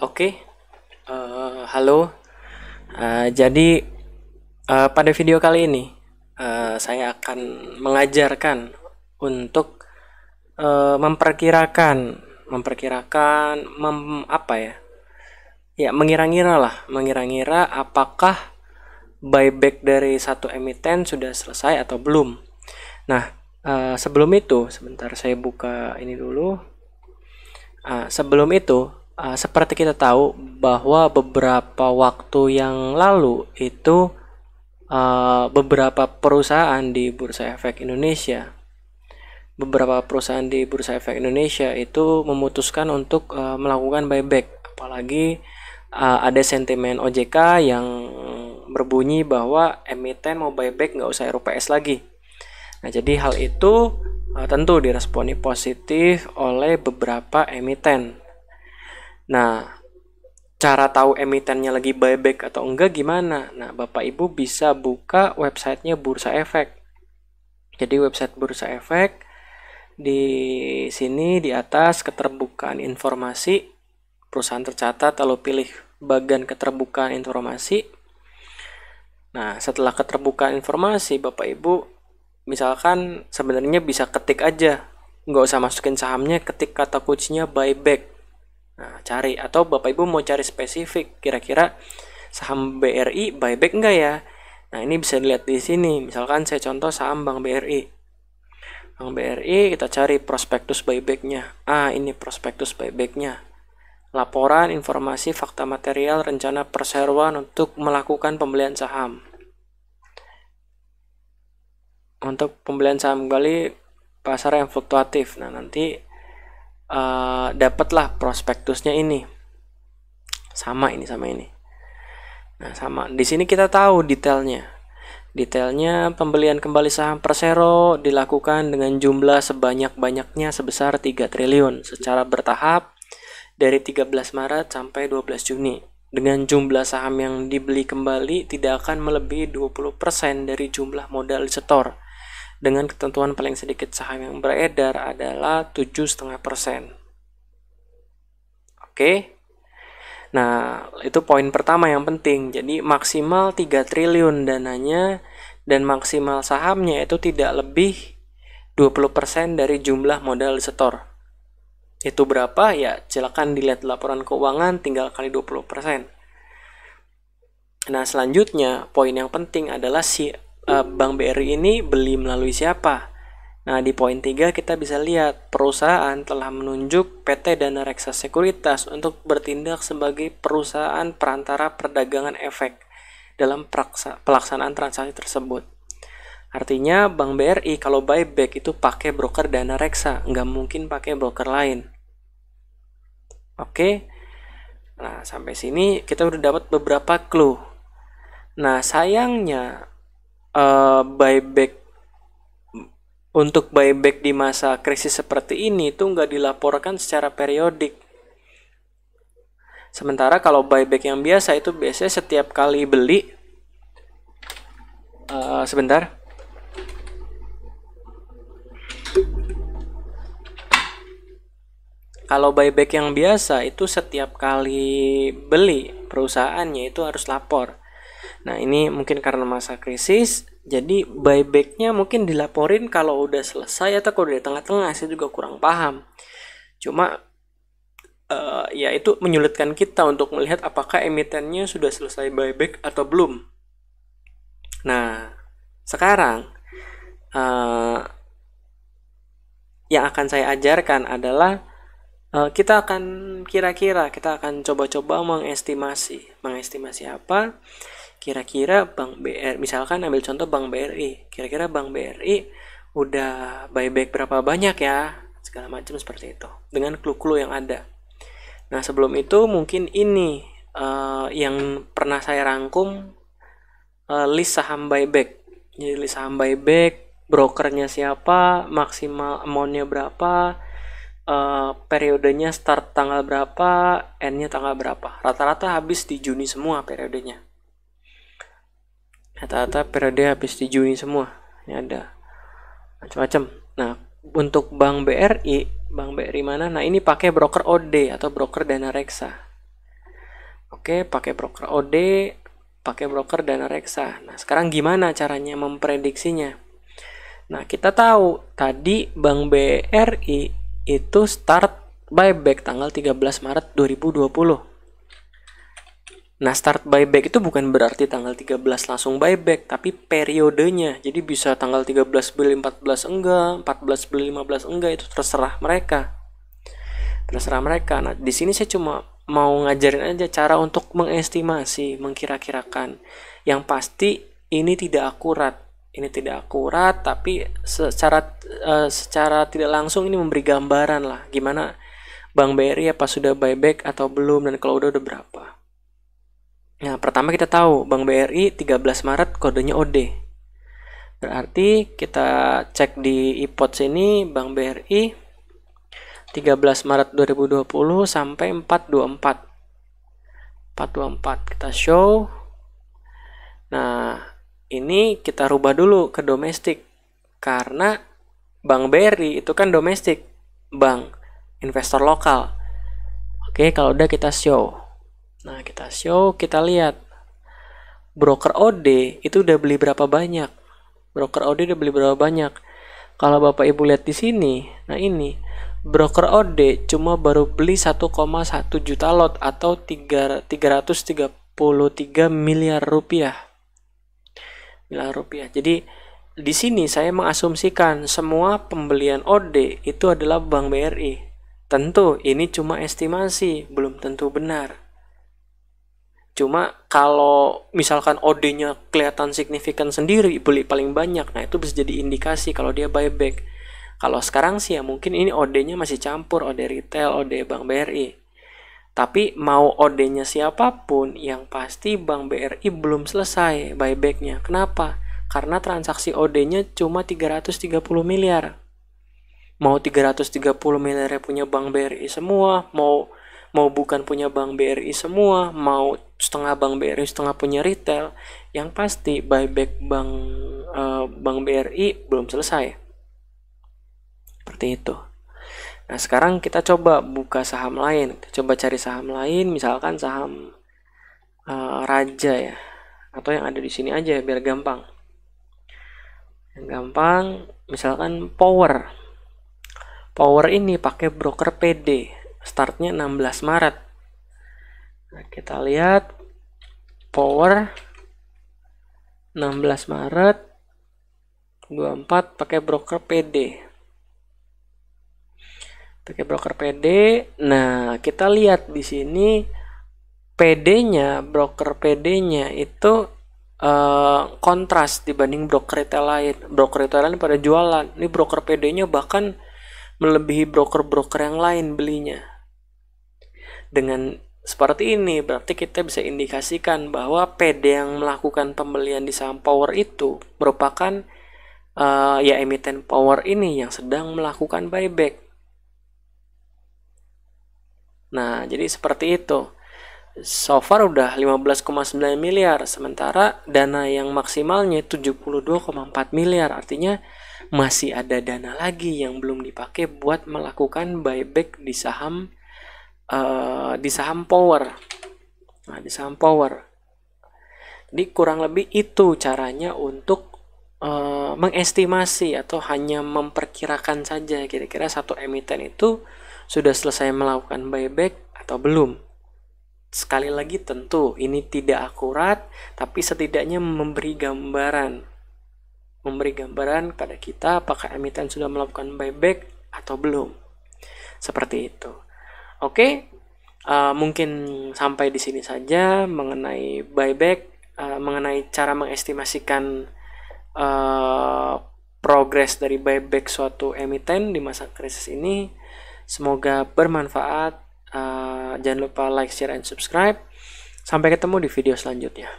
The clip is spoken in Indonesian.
Oke. Halo. Jadi pada video kali ini saya akan mengajarkan untuk apa ya? Ya, mengira-ngira lah, mengira-ngira apakah buyback dari satu emiten sudah selesai atau belum. Nah, sebelum itu, sebentar saya buka ini dulu. Sebelum itu, seperti kita tahu bahwa beberapa waktu yang lalu itu beberapa perusahaan di Bursa Efek Indonesia itu memutuskan untuk melakukan buyback, apalagi ada sentimen OJK yang berbunyi bahwa emiten mau buyback nggak usah RUPS lagi. Nah, jadi hal itu tentu diresponi positif oleh beberapa emiten. Nah, cara tahu emitennya lagi buyback atau enggak gimana? Nah, Bapak Ibu bisa buka websitenya Bursa Efek. Jadi website Bursa Efek, di sini di atas keterbukaan informasi, perusahaan tercatat, lalu pilih bagian keterbukaan informasi. Nah, setelah keterbukaan informasi, Bapak Ibu misalkan sebenarnya bisa ketik aja, nggak usah masukin sahamnya, ketik kata kuncinya buyback. Nah, cari, atau Bapak Ibu mau cari spesifik, kira-kira saham BRI buyback enggak ya? Nah, ini bisa dilihat di sini. Misalkan saya contoh saham Bank BRI. Bank BRI, kita cari prospektus buybacknya. Ini prospektus buybacknya. Laporan, informasi, fakta material, rencana perseroan untuk melakukan pembelian saham. Untuk pembelian saham kembali pasar yang fluktuatif. Nah, nanti dapatlah prospektusnya ini. Sama ini. Nah, sama. Di sini kita tahu detailnya. Detailnya pembelian kembali saham Persero dilakukan dengan jumlah sebanyak-banyaknya sebesar 3 triliun secara bertahap dari 13 Maret sampai 12 Juni. Dengan jumlah saham yang dibeli kembali tidak akan melebihi 20% dari jumlah modal disetor. Dengan ketentuan paling sedikit saham yang beredar adalah 7,5%. Oke. Nah, itu poin pertama yang penting. Jadi maksimal 3 triliun dananya dan maksimal sahamnya itu tidak lebih 20% dari jumlah modal disetor. Itu berapa? Ya, silakan dilihat laporan keuangan, tinggal kali 20%. Nah, selanjutnya poin yang penting adalah Bank BRI ini beli melalui siapa? Nah, di poin 3 kita bisa lihat perusahaan telah menunjuk PT Dana Reksa Sekuritas untuk bertindak sebagai perusahaan perantara perdagangan efek dalam pelaksanaan transaksi tersebut. Artinya Bank BRI kalau buyback itu pakai broker Dana Reksa, nggak mungkin pakai broker lain. Oke, nah sampai sini kita udah dapat beberapa clue. Nah, sayangnya untuk buyback di masa krisis seperti ini itu nggak dilaporkan secara periodik. Sementara kalau buyback yang biasa itu biasanya setiap kali beli, sebentar. Kalau buyback yang biasa itu setiap kali beli perusahaannya itu harus lapor. Nah, ini mungkin karena masa krisis, jadi buybacknya mungkin dilaporin kalau udah selesai atau kalau udah di tengah-tengah. Saya juga kurang paham. Cuma ya itu menyulitkan kita untuk melihat apakah emitennya sudah selesai buyback atau belum. Nah, sekarang yang akan saya ajarkan adalah kita akan coba-coba mengestimasi apa kira-kira Bank BRI, misalkan ambil contoh Bank BRI, kira-kira Bank BRI udah buyback berapa banyak ya, segala macam seperti itu dengan clue-clue yang ada. Nah, sebelum itu mungkin ini yang pernah saya rangkum, list saham buyback. Jadi list saham buyback, brokernya siapa, maksimal amountnya berapa, periodenya start tanggal berapa, endnya tanggal berapa. Rata-rata habis di Juni semua periodenya. Rata-rata periode habis di Juni semua. Ini ada macam-macam. Nah, untuk Bank BRI mana? Nah, ini pakai broker OD atau broker Dana Reksa. Oke, pakai broker OD, pakai broker dana reksa. Nah, sekarang gimana caranya memprediksinya? Nah, kita tahu tadi Bank BRI itu start buyback tanggal 13 Maret 2020. Nah, start buyback itu bukan berarti tanggal 13 langsung buyback, tapi periodenya. Jadi bisa tanggal 13 beli, 14 enggak, 14 beli, 15 enggak, itu terserah mereka. Terserah mereka. Nah, di sini saya cuma mau ngajarin aja cara untuk mengestimasi, mengkira-kirakan. Yang pasti ini tidak akurat. Ini tidak akurat, tapi secara tidak langsung ini memberi gambaran lah gimana Bank BRI apa sudah buyback atau belum, dan kalau udah berapa. Nah, pertama kita tahu Bank BRI 13 Maret kodenya OD. Berarti kita cek di IPOTS ini Bank BRI 13 Maret 2020 sampai 424. 424 kita show. Nah, ini kita rubah dulu ke domestik karena Bank BRI itu kan domestik, bank investor lokal. Oke, kalau udah kita show. Nah, kita show, kita lihat broker OD itu udah beli berapa banyak. Broker OD udah beli berapa banyak. Kalau Bapak Ibu lihat di sini, nah ini broker OD cuma baru beli 1,1 juta lot atau 333 miliar rupiah. Jadi di sini saya mengasumsikan semua pembelian OD itu adalah Bank BRI. Tentu ini cuma estimasi, belum tentu benar. Cuma kalau misalkan OD-nya kelihatan signifikan sendiri, beli paling banyak, nah itu bisa jadi indikasi kalau dia buyback. Kalau sekarang sih ya mungkin ini OD-nya masih campur, OD retail, OD Bank BRI. Tapi mau OD-nya siapapun, yang pasti Bank BRI belum selesai buyback-nya. Kenapa? Karena transaksi OD-nya cuma 330 miliar. Mau 330 miliar punya Bank BRI semua, mau bukan punya Bank BRI semua, mau setengah Bank BRI setengah punya retail, yang pasti buyback Bank BRI belum selesai. Seperti itu. Nah, sekarang kita coba buka saham lain. Kita coba cari saham lain, misalkan saham Raja ya, atau yang ada di sini aja biar gampang. Yang gampang, misalkan Power. Power ini pakai broker PD. Startnya 16 Maret. Nah, kita lihat Power 16 Maret 24 pakai broker PD. Nah, kita lihat di sini PD-nya, broker PD-nya itu kontras dibanding broker retail lain. Broker retail lain pada jualan. Ini broker PD-nya bahkan melebihi broker-broker yang lain belinya. Dengan seperti ini berarti kita bisa indikasikan bahwa PD yang melakukan pembelian di saham Power itu merupakan ya emiten Power ini yang sedang melakukan buyback. Nah, jadi seperti itu. So far udah 15,9 miliar, sementara dana yang maksimalnya 72,4 miliar. Artinya masih ada dana lagi yang belum dipakai buat melakukan buyback di saham Power. Nah, di saham Power. Jadi kurang lebih itu caranya untuk mengestimasi atau hanya memperkirakan saja kira-kira satu emiten itu sudah selesai melakukan buyback atau belum. Sekali lagi tentu ini tidak akurat, tapi setidaknya memberi gambaran pada kita apakah emiten sudah melakukan buyback atau belum. Seperti itu. Oke, mungkin sampai di sini saja mengenai buyback, mengenai cara mengestimasikan progres dari buyback suatu emiten di masa krisis ini. Semoga bermanfaat. Jangan lupa like, share, and subscribe. Sampai ketemu di video selanjutnya.